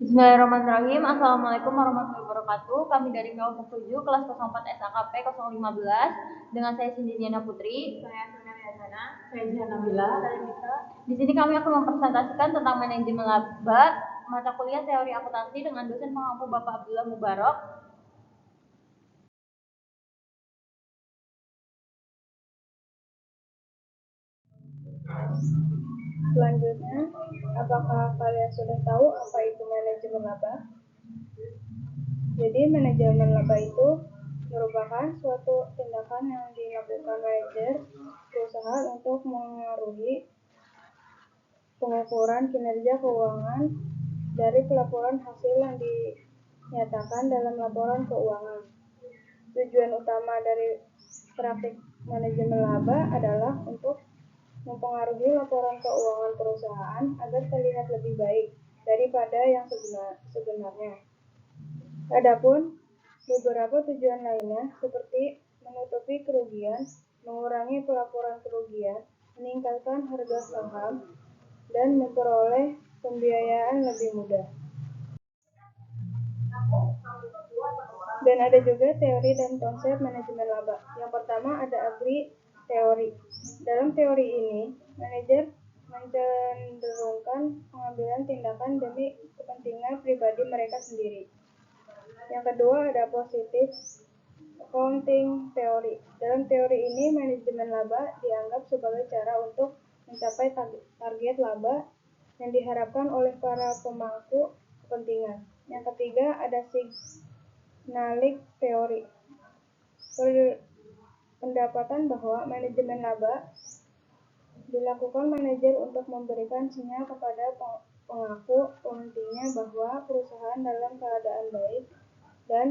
Bismillahirrahmanirrahim. Assalamualaikum warahmatullahi wabarakatuh. Kami dari kelompok 7 kelas 04 SAKP 015 dengan saya Cindy Diana Putri. Saya Sunda Yasana. Saya Jihan Nabila dari kita. Di sini kami akan mempresentasikan tentang manajemen laba mata kuliah teori akuntansi dengan dosen pengampu Bapak Abdullah Mubarok. Selanjutnya, apakah kalian sudah tahu apa itu manajemen laba? Jadi, manajemen laba itu merupakan suatu tindakan yang dilakukan manajer perusahaan untuk mengaruhi pengukuran kinerja keuangan dari pelaporan hasil yang dinyatakan dalam laporan keuangan. Tujuan utama dari praktik manajemen laba adalah untuk mempengaruhi laporan keuangan perusahaan agar terlihat lebih baik daripada yang sebenarnya. Adapun beberapa tujuan lainnya seperti menutupi kerugian, mengurangi pelaporan kerugian, meningkatkan harga saham, dan memperoleh pembiayaan lebih mudah. Dan ada juga teori dan konsep manajemen laba. Yang pertama ada agri teori. Dalam teori ini, manajer mencenderungkan pengambilan tindakan demi kepentingan pribadi mereka sendiri. Yang kedua ada positif accounting teori. Dalam teori ini, manajemen laba dianggap sebagai cara untuk mencapai target laba yang diharapkan oleh para pemangku kepentingan. Yang ketiga ada signaling teori. Pendapatan bahwa manajemen laba dilakukan manajer untuk memberikan sinyal kepada pengakui kepentingan bahwa perusahaan dalam keadaan baik dan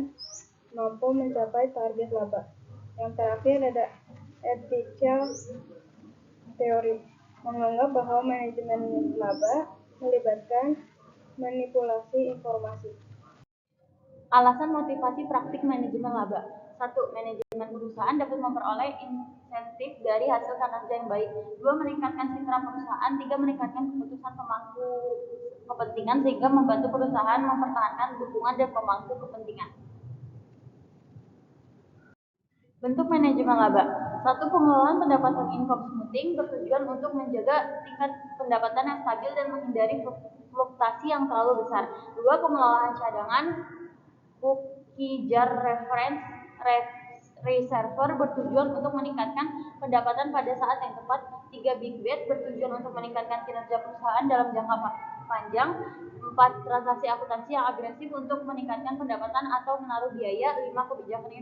mampu mencapai target laba. Yang terakhir ada ethical teori, menganggap bahwa manajemen laba melibatkan manipulasi informasi. Alasan motivasi praktik manajemen laba. 1. Manajemen perusahaan dapat memperoleh insentif dari hasil kinerja yang baik. 2. Meningkatkan citra perusahaan. 3. Meningkatkan keputusan pemangku kepentingan sehingga membantu perusahaan mempertahankan dukungan dan pemangku kepentingan. Bentuk manajemen laba. 1. Pengelolaan pendapatan income smoothing bertujuan untuk menjaga tingkat pendapatan yang stabil dan menghindari fluktuasi yang terlalu besar. 2. Pengelolaan cadangan cookie jar reference reservoir bertujuan untuk meningkatkan pendapatan pada saat yang tepat. 3. Big bet bertujuan untuk meningkatkan kinerja perusahaan dalam jangka panjang. 4. Transaksi akuntansi yang agresif untuk meningkatkan pendapatan atau menaruh biaya. 5. Kebijakan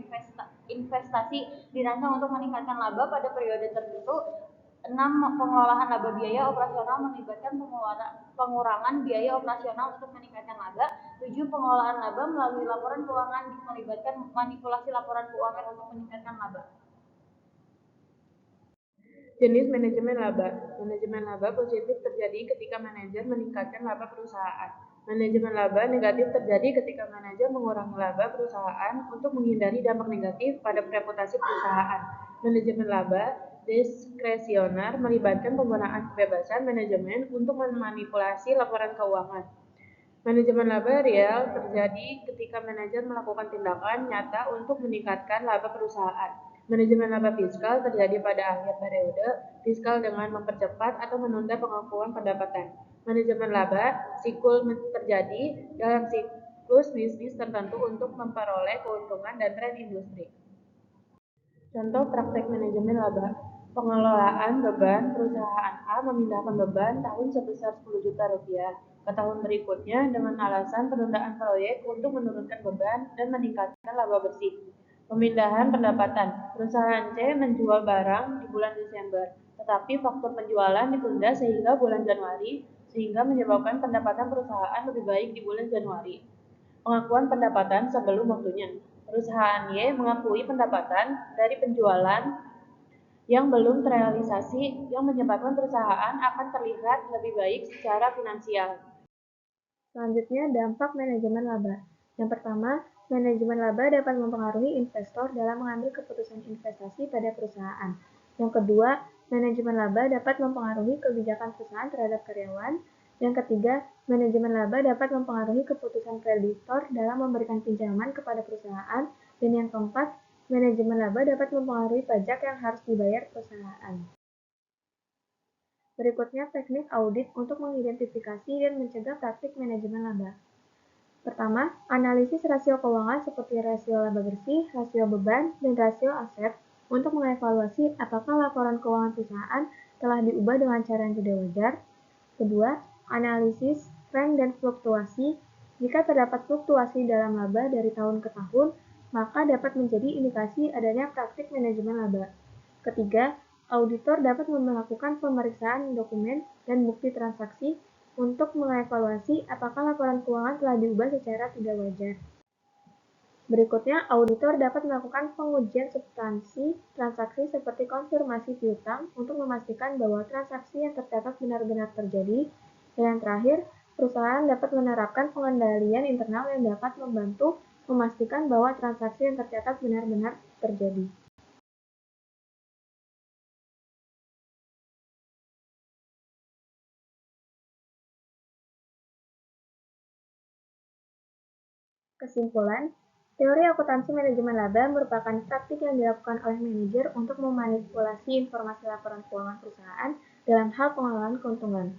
investasi dirancang untuk meningkatkan laba pada periode tertentu. 6. Pengolahan laba biaya operasional melibatkan pengurangan biaya operasional untuk meningkatkan laba. 7. Pengolahan laba melalui laporan keuangan melibatkan manipulasi laporan keuangan untuk meningkatkan laba. Jenis manajemen laba. Manajemen laba positif terjadi ketika manajer meningkatkan laba perusahaan. Manajemen laba negatif terjadi ketika manajer mengurangi laba perusahaan untuk menghindari dampak negatif pada reputasi perusahaan. Manajemen laba diskresioner melibatkan penggunaan kebebasan manajemen untuk memanipulasi laporan keuangan. Manajemen laba real terjadi ketika manajer melakukan tindakan nyata untuk meningkatkan laba perusahaan. Manajemen laba fiskal terjadi pada akhir periode fiskal dengan mempercepat atau menunda pengakuan pendapatan. Manajemen laba sikul terjadi dalam siklus bisnis tertentu untuk memperoleh keuntungan dan tren industri. Contoh praktek manajemen laba. Pengelolaan beban. Perusahaan A memindahkan beban tahun sebesar 10 juta rupiah ke tahun berikutnya dengan alasan penundaan proyek untuk menurunkan beban dan meningkatkan laba bersih. Pemindahan pendapatan. Perusahaan C menjual barang di bulan Desember, tetapi faktur penjualan ditunda sehingga bulan Januari, sehingga menyebabkan pendapatan perusahaan lebih baik di bulan Januari. Pengakuan pendapatan sebelum waktunya. Perusahaan Y mengakui pendapatan dari penjualan yang belum terrealisasi yang menyebabkan perusahaan akan terlihat lebih baik secara finansial. Selanjutnya, dampak manajemen laba. Yang pertama, manajemen laba dapat mempengaruhi investor dalam mengambil keputusan investasi pada perusahaan. Yang kedua, manajemen laba dapat mempengaruhi kebijakan perusahaan terhadap karyawan. Yang ketiga, manajemen laba dapat mempengaruhi keputusan kreditor dalam memberikan pinjaman kepada perusahaan. Dan yang keempat, manajemen laba dapat mempengaruhi pajak yang harus dibayar perusahaan. Berikutnya teknik audit untuk mengidentifikasi dan mencegah praktik manajemen laba. Pertama, analisis rasio keuangan seperti rasio laba bersih, rasio beban, dan rasio aset untuk mengevaluasi apakah laporan keuangan perusahaan telah diubah dengan cara yang tidak wajar. Kedua, analisis tren dan fluktuasi. Jika terdapat fluktuasi dalam laba dari tahun ke tahun, maka dapat menjadi indikasi adanya praktik manajemen laba. Ketiga, auditor dapat melakukan pemeriksaan dokumen dan bukti transaksi untuk mengevaluasi apakah laporan keuangan telah diubah secara tidak wajar. Berikutnya, auditor dapat melakukan pengujian substansi transaksi seperti konfirmasi piutang untuk memastikan bahwa transaksi yang tercatat benar-benar terjadi. Dan yang terakhir, perusahaan dapat menerapkan pengendalian internal yang dapat membantu memastikan bahwa transaksi yang tercatat benar-benar terjadi. Kesimpulan, teori akuntansi manajemen laba merupakan praktik yang dilakukan oleh manajer untuk memanipulasi informasi laporan keuangan perusahaan dalam hal pengelolaan keuntungan.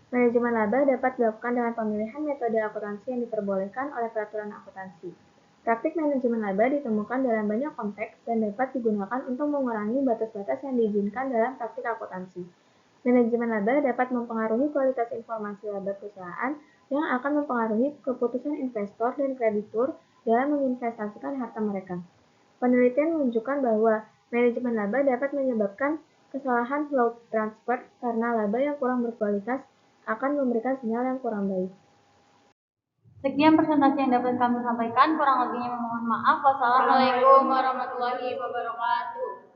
Manajemen laba dapat dilakukan dengan pemilihan metode akuntansi yang diperbolehkan oleh peraturan akuntansi. Praktik manajemen laba ditemukan dalam banyak konteks dan dapat digunakan untuk mengurangi batas-batas yang diizinkan dalam praktik akuntansi. Manajemen laba dapat mempengaruhi kualitas informasi laba perusahaan yang akan mempengaruhi keputusan investor dan kreditur dalam menginvestasikan harta mereka. Penelitian menunjukkan bahwa manajemen laba dapat menyebabkan kesalahan flow transfer karena laba yang kurang berkualitas akan memberikan sinyal yang kurang baik. Sekian presentasi yang dapat kami sampaikan, kurang lebihnya mohon maaf. Wassalamualaikum warahmatullahi wabarakatuh.